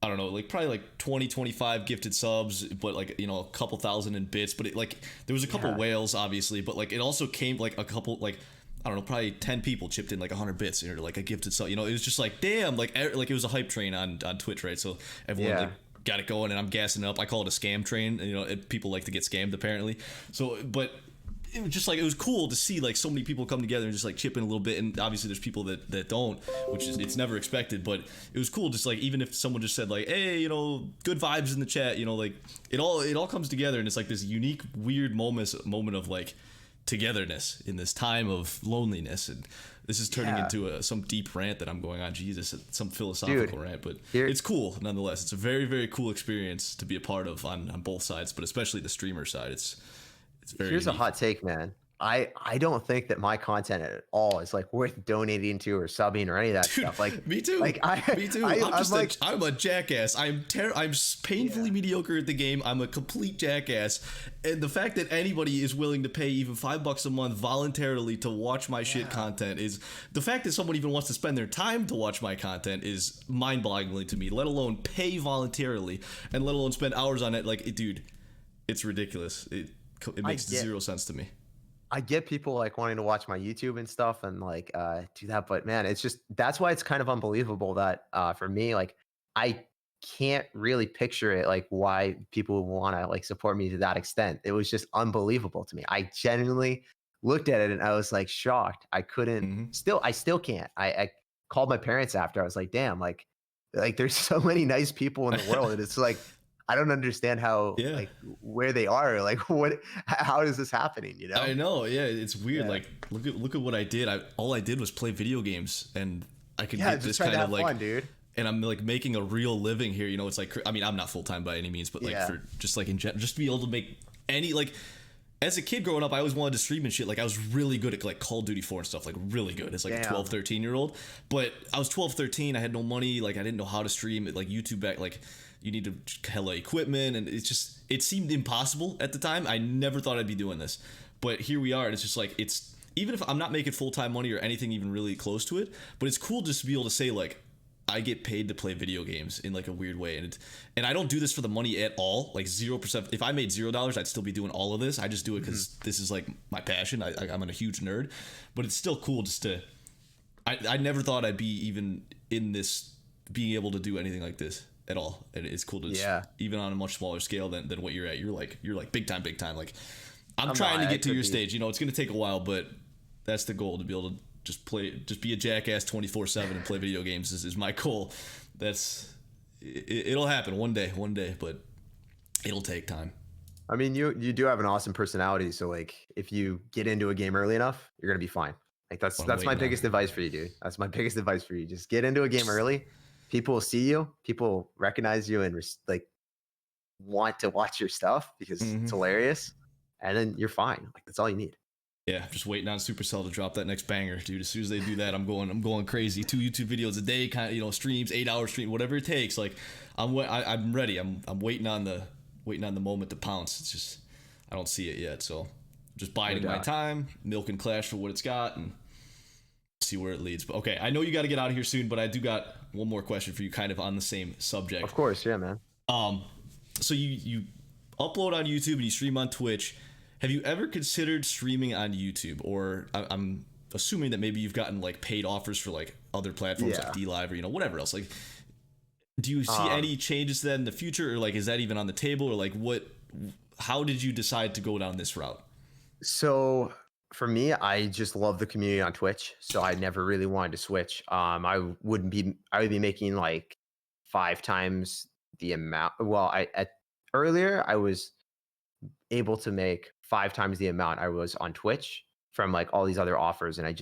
I don't know, like probably like 20, 25 gifted subs, but like, a couple thousand in bits, but there was a couple whales, obviously, but like it also came like a couple, like, I don't know, probably 10 people chipped in like 100 bits or like a gifted sub, it was just like, damn, like it was a hype train on Twitch, right? So everyone like got it going, and I'm gassing it up. I call it a scam train, and people like to get scammed apparently. So, but it was just like, it was cool to see like so many people come together and just like chip in a little bit, and obviously there's people that don't, which is, it's never expected, but it was cool just like, even if someone just said like, hey, good vibes in the chat, like it all comes together, and it's like this unique weird moment of like togetherness in this time of loneliness. And this is turning into some deep rant that I'm going on, Jesus, some philosophical rant, but it's cool nonetheless. It's a very, very cool experience to be a part of on both sides, but especially the streamer side. It's very Here's unique. A hot take, man. I don't think that my content at all is like worth donating to or subbing or any of that stuff. Like me too. Like me too. I'm a jackass. I'm painfully mediocre at the game. I'm a complete jackass. And the fact that anybody is willing to pay even $5 a month voluntarily to watch my shit content is, the fact that someone even wants to spend their time to watch my content is mind-boggling to me, let alone pay voluntarily, and let alone spend hours on it. Like, dude, it's ridiculous. It makes zero sense to me. I get people like wanting to watch my YouTube and stuff and like do that, but man, it's just, that's why it's kind of unbelievable that for me, like I can't really picture it, like why people want to like support me to that extent. It was just unbelievable to me. I genuinely looked at it and I was like shocked. I couldn't I still can't. I called my parents after. I was like, damn, like Like there's so many nice people in the world, and it's like I don't understand how Yeah. like where they are. Like how is this happening? You know? I know. Yeah, it's weird. Yeah. Like look at what I did. All I did was play video games, and I could Yeah, get just this try to kind of have like fun, dude. and I'm like making a real living here. You know, it's like, I mean, I'm not full time by any means, but like Yeah. for just like in just to be able to make any like, as a kid growing up, I always wanted to stream and shit. Like I was really good at like Call of Duty 4 and stuff, like really good as like a Damn. 12, 13-year-old. But I was 12, 13. I had no money. Like I didn't know how to stream it. Like YouTube back, like you need to hella equipment, and it seemed impossible at the time. I never thought I'd be doing this, but here we are. And it's just like, it's, even if I'm not making full-time money or anything even really close to it, but it's cool just to be able to say like, I get paid to play video games in like a weird way, and I don't do this for the money at all. Like 0%. If I made $0, I'd still be doing all of this. I just do it because this is like my passion. I'm a huge nerd, but it's still cool just to. I never thought I'd be even in this, being able to do anything like this at all. And it's cool to just, even on a much smaller scale than what you're at. You're like big time. Like I'm trying to get to your stage. You know, it's gonna take a while, but that's the goal, to be able to just be a jackass 24/7 and play video games is my goal. It'll happen one day, but it'll take time. I mean, you do have an awesome personality, so like if you get into a game early enough, you're gonna be fine. Like that's my biggest advice for you, dude. That's my biggest advice for you. Just get into a game early. People will see you. People recognize you and like want to watch your stuff because it's hilarious, and then you're fine. Like that's all you need. Yeah, just waiting on Supercell to drop that next banger, dude. As soon as they do that, I'm going crazy. 2 YouTube videos a day, kind of, you know, streams, 8-hour stream, whatever it takes. Like I'm ready. I'm waiting on the moment to pounce. It's just I don't see it yet, so just biding my time, milking Clash for what it's got, and see where it leads. But okay, I know you got to get out of here soon, but I do got one more question for you, kind of on the same subject. Of course, yeah, man. So you upload on YouTube and you stream on Twitch. Have you ever considered streaming on YouTube? Or I'm assuming that maybe you've gotten like paid offers for like other platforms like DLive or, you know, whatever else. Like, do you see any changes to that in the future, or like is that even on the table, or like how did you decide to go down this route? So for me, I just love the community on Twitch, so I never really wanted to switch. I would be making like 5 times the amount. Well, earlier I was able to make 5 times the amount I was on Twitch from like all these other offers, and I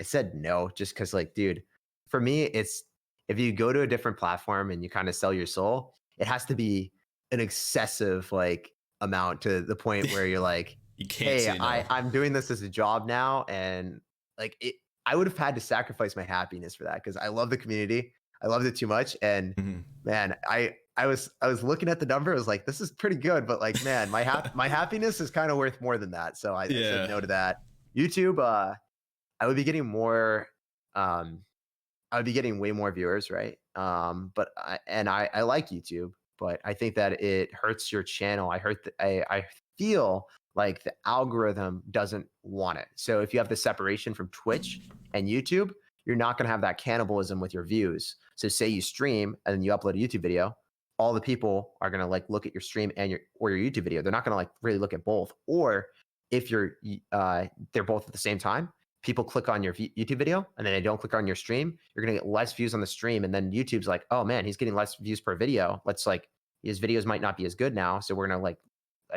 said no, just because like, dude, for me, it's, if you go to a different platform and you kind of sell your soul, it has to be an excessive like amount to the point where you're like, you can't hey, say no. I'm doing this as a job now, and like I would have had to sacrifice my happiness for that because I love the community. I loved it too much, and man, I was looking at the number. I was like, this is pretty good, but like, man, my happiness is kind of worth more than that. So I said no to that. YouTube, I would be getting more. I would be getting way more viewers, right? But I like YouTube, but I think that it hurts your channel. I feel like the algorithm doesn't want it. So if you have the separation from Twitch and YouTube, you're not going to have that cannibalism with your views. So say you stream and then you upload a YouTube video, all the people are going to like look at your stream and your YouTube video. They're not going to like really look at both. Or if they're both at the same time, people click on your YouTube video and then they don't click on your stream, you're going to get less views on the stream. And then YouTube's like, oh man, he's getting less views per video. Let's like, his videos might not be as good now. So we're going to like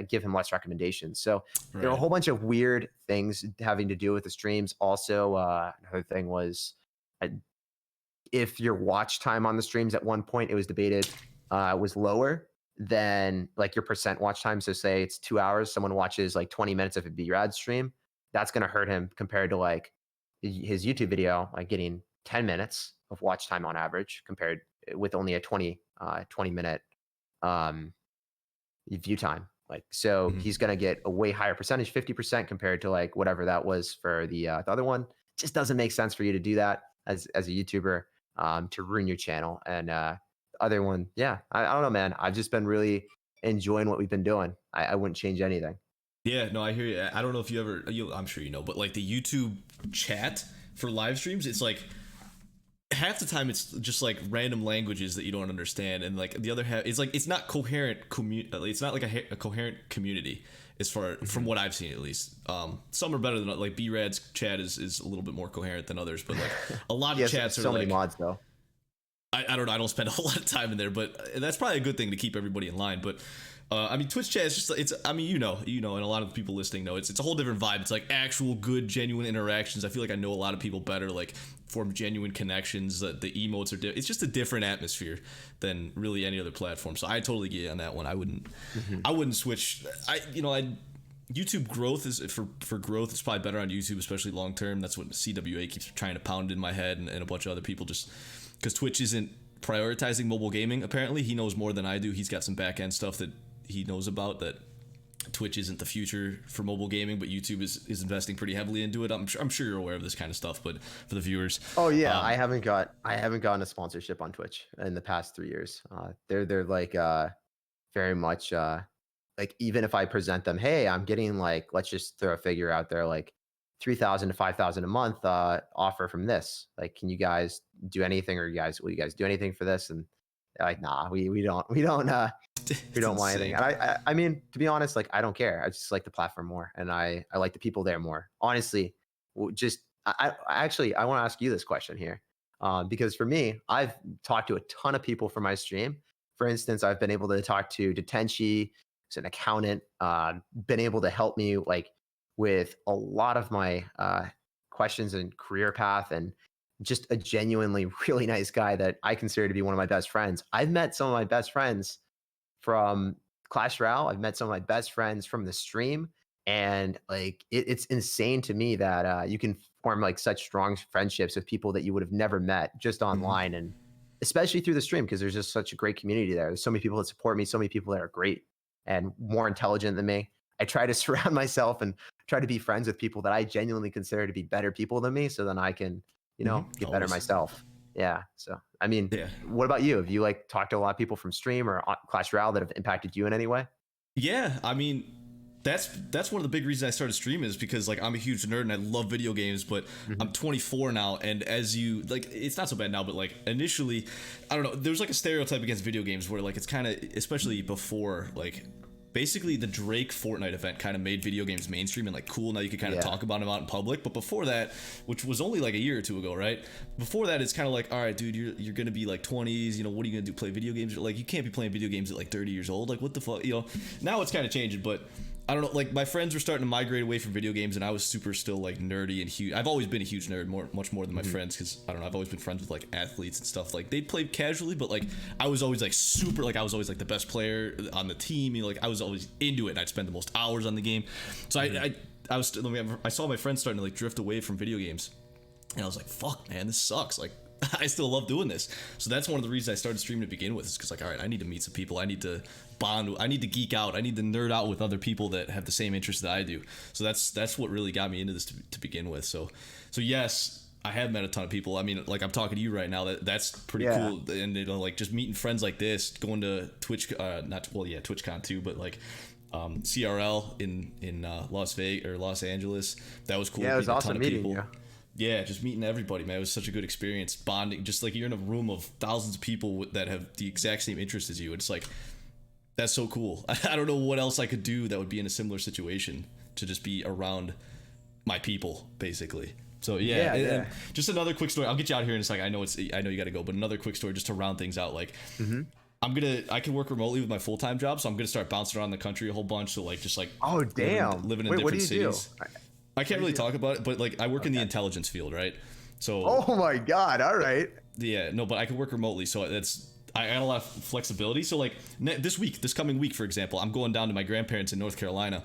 give him less recommendations. So there are a whole bunch of weird things having to do with the streams. Also, another thing was if your watch time on the streams at one point, it was debated, was lower than like your percent watch time. So say it's 2 hours, someone watches like 20 minutes of a B-Rad stream, that's going to hurt him compared to like his YouTube video, like getting 10 minutes of watch time on average compared with only a 20 minute view time. Like, so he's going to get a way higher percentage, 50% compared to like whatever that was for the other one. Just doesn't make sense for you to do that as a YouTuber, to ruin your channel. And other one, I don't know, man. I've just been really enjoying what we've been doing. I wouldn't change anything. Yeah, no, I hear you. I don't know if I'm sure you know, but like the YouTube chat for live streams, it's like half the time it's just like random languages that you don't understand, and like the other half, it's like it's not coherent it's not like a coherent community as far from what I've seen, at least. Some are better than, like B-Rad's chat is a little bit more coherent than others, but like a lot of chats are so like, many mods though. I don't know. I don't spend a whole lot of time in there, but that's probably a good thing to keep everybody in line. But I mean, Twitch chat is just, it's, I mean, you know, and a lot of the people listening know it's a whole different vibe. It's like actual good, genuine interactions. I feel like I know a lot of people better, like form genuine connections. The emotes are it's just a different atmosphere than really any other platform. So I totally get you on that one. I wouldn't switch. YouTube growth is for growth. It's probably better on YouTube, especially long term. That's what CWA keeps trying to pound in my head, and a bunch of other people, just because Twitch isn't prioritizing mobile gaming. Apparently, he knows more than I do. He's got some back end stuff that he knows about, that Twitch isn't the future for mobile gaming, but YouTube is investing pretty heavily into it. I'm sure you're aware of this kind of stuff, but for the viewers, oh yeah, I haven't gotten a sponsorship on Twitch in the past 3 years. They're like very much like, even if I present them, hey, I'm getting, like, let's just throw a figure out there, like 3,000 to 5,000 a month offer from this. Like, can you guys do anything, or will you guys do anything for this? And they're like, nah, we don't want anything. And I mean, to be honest, like, I don't care. I just like the platform more, and I like the people there more. Honestly, just I actually want to ask you this question here, because for me, I've talked to a ton of people for my stream. For instance, I've been able to talk to Detenchi, who's an accountant, been able to help me like with a lot of my questions and career path, and just a genuinely really nice guy that I consider to be one of my best friends. I've met some of my best friends from Clash Royale. I've met some of my best friends from the stream, and like it's insane to me that you can form like such strong friendships with people that you would have never met just online, and especially through the stream, because there's just such a great community there. There's so many people that support me, so many people that are great and more intelligent than me. I try to surround myself and try to be friends with people that I genuinely consider to be better people than me, so then I can, get better myself. Yeah. So, I mean, What about you? Have you like talked to a lot of people from stream or Clash Royale that have impacted you in any way? Yeah. I mean, that's one of the big reasons I started streaming, is because like I'm a huge nerd and I love video games, but I'm 24 now, and as you like, it's not so bad now, but like initially, I don't know, there's like a stereotype against video games where like it's kind of, especially before, like basically the Drake Fortnite event kind of made video games mainstream and like cool. Now you can kind of talk about them out in public. But before that, which was only like a year or two ago, right? Before that, it's kind of like, all right, dude, you're gonna be like 20s. What are you gonna do? Play video games? Like, you can't be playing video games at like 30 years old. Like, what the fuck? Now it's kind of changing, but I don't know, like my friends were starting to migrate away from video games, and I was super still like nerdy and huge. I've always been a huge nerd, much more than my friends, because I don't know, I've always been friends with like athletes and stuff. Like they played casually, but like I was always like super, like I was always like the best player on the team. Like I was always into it, and I'd spend the most hours on the game. So I saw my friends starting to like drift away from video games, and I was like, fuck, man, this sucks. Like I still love doing this. So that's one of the reasons I started streaming to begin with, is because like, all right, I need to meet some people. I need to bond. I need to geek out. I need to nerd out with other people that have the same interests that I do. So that's what really got me into this to begin with. So yes, I have met a ton of people. I mean, like I'm talking to you right now. That's pretty cool. And like just meeting friends like this, going to Twitch, TwitchCon too, but like CRL in Las Vegas or Los Angeles. That was cool. Yeah, it was awesome meeting you. Yeah, just meeting everybody, man. It was such a good experience. Bonding, just like you're in a room of thousands of people that have the exact same interest as you. It's like, that's so cool. I don't know what else I could do that would be in a similar situation, to just be around my people, basically. So and just another quick story. I'll get you out here in a second. I know you got to go, but another quick story just to round things out. Like, I can work remotely with my full-time job, so I'm gonna start bouncing around the country a whole bunch. So like, just like, oh damn, living in different cities. I can't really talk about it, but like I work in the intelligence field, right? So oh my god, all right. Yeah, no, but I can work remotely, so I got a lot of flexibility. So like this coming week, for example, I'm going down to my grandparents in North Carolina.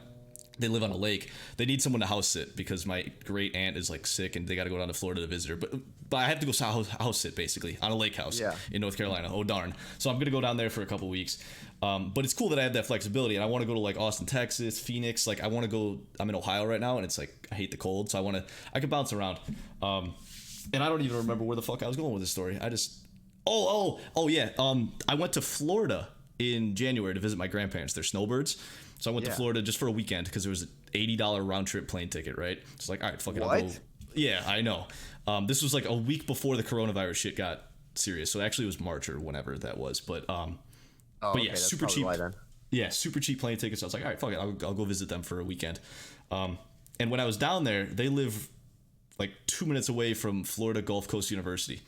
They live on a lake. They need someone to house sit because my great aunt is like sick, and they got to go down to Florida to visit her. But I have to go house sit basically on a lake house in North Carolina. Oh darn! So I'm gonna go down there for a couple weeks. But it's cool that I have that flexibility, and I want to go to like Austin, Texas, Phoenix. Like I want to go. I'm in Ohio right now, and it's like I hate the cold, so I can bounce around. And I don't even remember where the fuck I was going with this story. I just yeah. I went to Florida in January to visit my grandparents. They're snowbirds. So I went to Florida just for a weekend because there was an $80 round trip plane ticket, right? It's like, all right, fuck it, I'll go. Yeah, I know. This was like a week before the coronavirus shit got serious. So actually it was March or whenever that was. But yeah, super cheap. Yeah, super cheap plane tickets. So I was like, all right, fuck it, I'll go visit them for a weekend. And when I was down there, they live like 2 minutes away from Florida Gulf Coast University.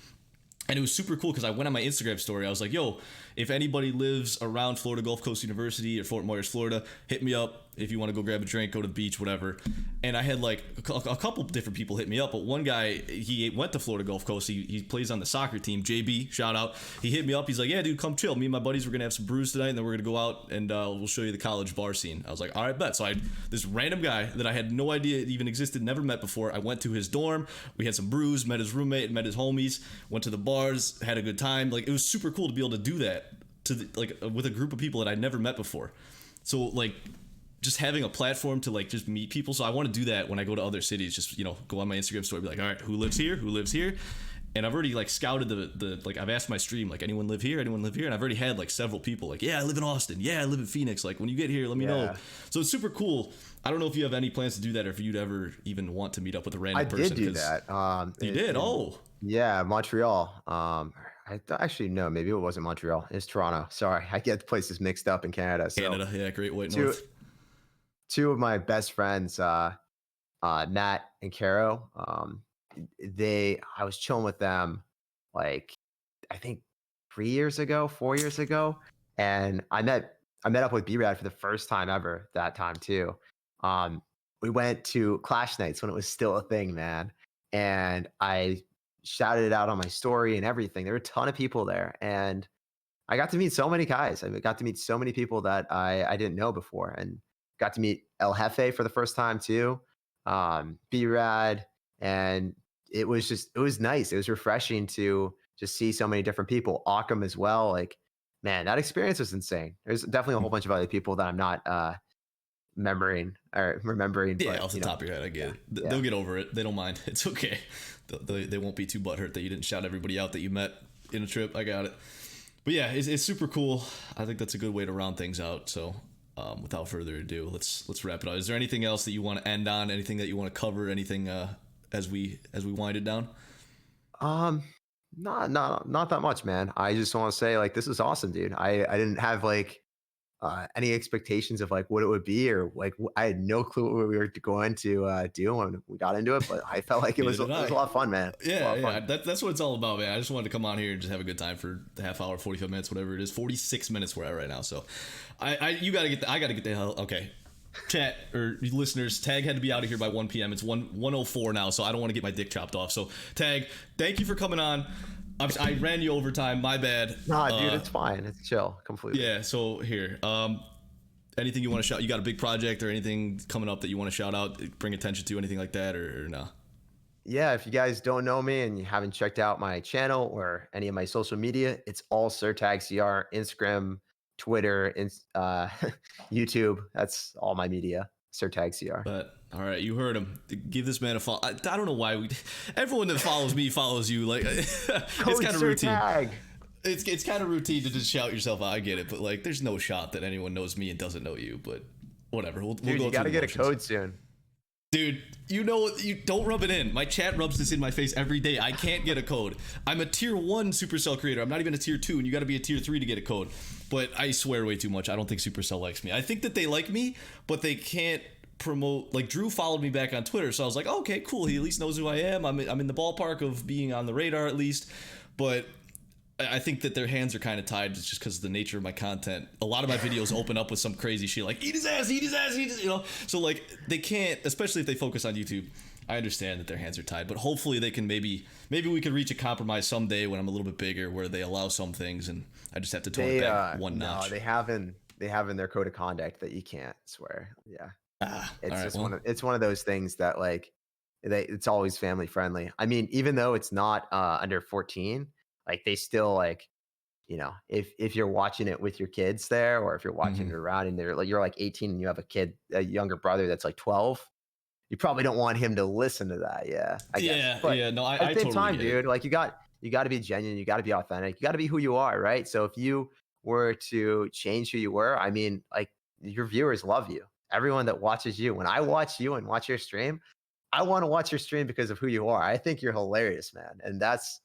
And it was super cool because I went on my Instagram story. I was like, yo, if anybody lives around Florida Gulf Coast University or Fort Myers, Florida, hit me up if you want to go grab a drink, go to the beach, whatever. And I had like a couple different people hit me up. But one guy, he went to Florida Gulf Coast. He plays on the soccer team, JB, shout out. He hit me up. He's like, yeah, dude, come chill. Me and my buddies, we're going to have some brews tonight. And then we're going to go out and we'll show you the college bar scene. I was like, all right, bet. So this random guy that I had no idea even existed, never met before. I went to his dorm. We had some brews, met his roommate, met his homies, went to the bars, had a good time. Like, it was super cool to be able to do that with a group of people that I'd never met before. So like, just having a platform to like just meet people. So I want to do that when I go to other cities. Just, you know, go on my Instagram story, be like, all right, who lives here? And I've already like scouted the like, I've asked my stream, like, anyone live here? And I've already had like several people like, yeah, I live in Austin. Yeah, I live in Phoenix. Like, when you get here, let me know. So it's super cool. I don't know if you have any plans to do that or if you'd ever even want to meet up with a random person. I did do that. You did? Yeah, Montreal. Actually, no, maybe it wasn't Montreal. It's Toronto. Sorry, I get the places mixed up in Canada. Canada, yeah, Great White North. Two of my best friends, Nat and Caro, I was chilling with them like, I think 4 years ago, and I met up with B-Rad for the first time ever that time too. We went to Clash Nights when it was still a thing, man, and I shouted it out on my story and everything. There were a ton of people there, and I got to meet so many guys. I got to meet so many people that I didn't know before, and got to meet El Jefe for the first time too, B-Rad, and it was nice. It was refreshing to just see so many different people. Occam as well. Like, man, that experience was insane. There's definitely a whole bunch of other people that I'm not remembering. Yeah, but, off the top of your head, I get it. Yeah. They'll get over it. They don't mind. It's okay. They won't be too butthurt that you didn't shout everybody out that you met in a trip. I got it. But yeah, it's super cool. I think that's a good way to round things out. So without further ado, let's wrap it up. Is there anything else that you want to end on? Anything that you want to cover? Anything as we wind it down? Not that much, man. I just want to say, like, this is awesome, dude. I didn't have like any expectations of like what it would be, or like I had no clue what we were going to do when we got into it, but I felt like it was a lot of fun, man. Yeah. That's what it's all about, man. I just wanted to come on here and just have a good time for the half hour, 45 minutes, whatever it is. 46 minutes we're at right now. So I gotta get the hell. Okay. Chat or listeners, Tag had to be out of here by 1 p.m. It's 1:04 now, so I don't want to get my dick chopped off. So Tag, thank you for coming on. I ran you over time, my bad. Nah, dude, it's fine. It's chill completely. Yeah, so here, anything you want to shout? You got a big project or anything coming up that you want to shout out, bring attention to, anything like that, or no? Yeah, if you guys don't know me and you haven't checked out my channel or any of my social media, it's all SirTagCR, Instagram, Twitter, YouTube. That's all my media. SirTagCR. But all right, you heard him. Give this man a follow. I don't know why everyone that follows me follows you. Like it's kind of routine. It's kind of routine to just shout yourself out. I get it, but like, there's no shot that anyone knows me and doesn't know you. But whatever. We'll go. You gotta get a code soon. Dude, you know, you don't rub it in. My chat rubs this in my face every day. I can't get a code. I'm a tier 1 Supercell creator. I'm not even a tier 2, and you got to be a tier 3 to get a code. But I swear way too much. I don't think Supercell likes me. I think that they like me, but they can't promote. Like, Drew followed me back on Twitter, so I was like, oh, okay, cool. He at least knows who I am. I'm in the ballpark of being on the radar at least. But I think that their hands are kind of tied just because of the nature of my content. A lot of my videos open up with some crazy shit like eat his ass, you know. So like, they can't, especially if they focus on YouTube. I understand that their hands are tied, but hopefully they can maybe we could reach a compromise someday when I'm a little bit bigger, where they allow some things and I just have to tone it back one notch. No, they have in their code of conduct that you can't swear. Yeah, it's one of those things that like it's always family friendly. I mean, even though it's not under 14. Like, they still, like, you know, if you're watching it with your kids there, or if you're watching it around and you're like 18 and you have a younger brother that's like 12, you probably don't want him to listen to that. Yeah. I guess. But yeah. No, at the same totally time, dude, like, you got to be genuine. You got to be authentic. You got to be who you are. Right. So if you were to change who you were, I mean, like, your viewers love you. Everyone that watches you, when I watch you and watch your stream, I want to watch your stream because of who you are. I think you're hilarious, man. And that's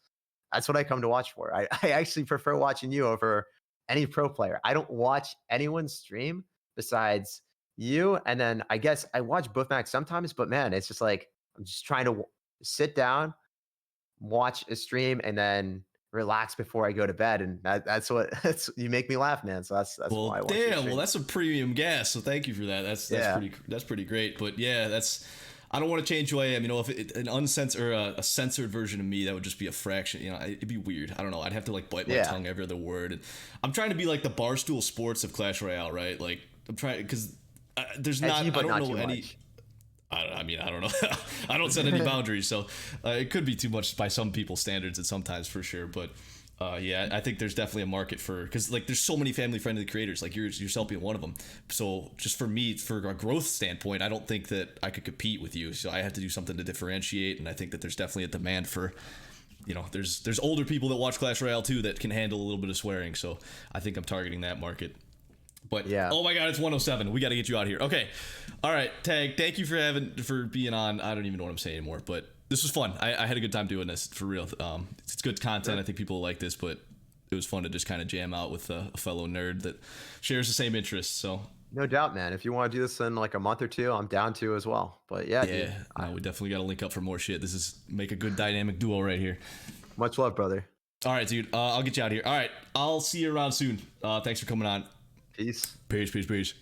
what I come to watch for. I actually prefer watching you over any pro player. I don't watch anyone's stream besides you. And then I guess I watch Boofmax sometimes, but man, it's just like, I'm just trying to sit down, watch a stream, and then relax before I go to bed, and that's what you make me laugh, man. So that's well, why I want you to damn. stream. Well, that's a premium gas. So thank you for that. That's pretty great. But yeah, I don't want to change who I am. You know, if an uncensored or a censored version of me, that would just be a fraction. You know, it'd be weird. I don't know. I'd have to like bite my tongue every other word. And I'm trying to be like the Barstool Sports of Clash Royale, right? Like I'm trying because there's not. I don't know any. Much. I mean, I don't know. I don't set any boundaries, so it could be too much by some people's standards, and sometimes for sure. But yeah, I think there's definitely a market for because like there's so many family-friendly creators, like yourself being one of them. So just for me, for a growth standpoint, I don't think that I could compete with you. So I have to do something to differentiate, and I think that there's definitely a demand for. You know, there's older people that watch Clash Royale too that can handle a little bit of swearing. So I think I'm targeting that market. But yeah. Oh my God, it's 107. We got to get you out of here. Okay. All right, Tag. Thank you for being on. I don't even know what I'm saying anymore, but this was fun. I had a good time doing this for real. It's good content. I think people like this, but it was fun to just kind of jam out with a fellow nerd that shares the same interests. So no doubt, man. If you want to do this in like a month or two, I'm down to as well. But yeah, dude, we definitely got to link up for more shit. This is make a good dynamic duo right here. Much love, brother. All right, dude. I'll get you out of here. All right, I'll see you around soon. Thanks for coming on. Peace. Peace.